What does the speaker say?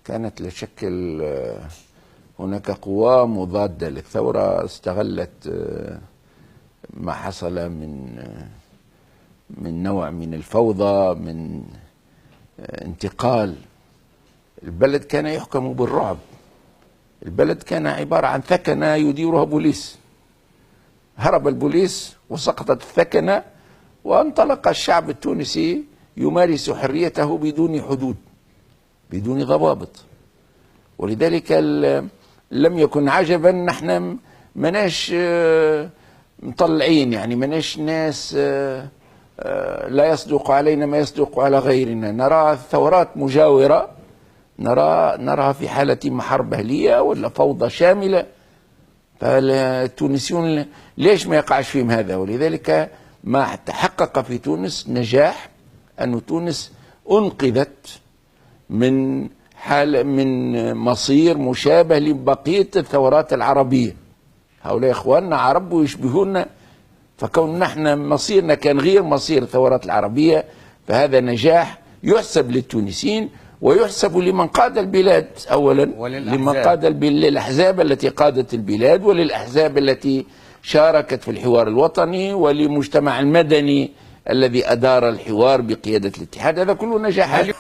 كانت لا شك هناك قوى مضادة للثورة استغلت ما حصل من نوع من الفوضى، من انتقال. البلد كان يحكم بالرعب، البلد كان عبارة عن ثكنة يديرها بوليس. هرب البوليس وسقطت الثكنة وانطلق الشعب التونسي يمارس حريته بدون حدود، بدون ضوابط. ولذلك لم يكن عجبا، نحن مناش مطلعين، يعني مناش ناس لا يصدق علينا ما يصدق على غيرنا. نرى ثورات مجاورة، نراها في حالة محاربة أهلية ولا فوضى شاملة. فالتونسيون ليش ما يقعش فيهم هذا؟ ولذلك ما تحقق في تونس نجاح، أن تونس أنقذت من من مصير مشابه لبقية الثورات العربية. هؤلاء إخواننا عرب ويشبهون، فكون نحن مصيرنا كان غير مصير الثورات العربية، فهذا نجاح يحسب للتونسيين ويحسب لمن قاد البلاد أولا، لمن قاد للأحزاب التي قادت البلاد، وللأحزاب التي شاركت في الحوار الوطني، وللمجتمع المدني الذي أدار الحوار بقيادة الاتحاد. هذا كله نجاحات.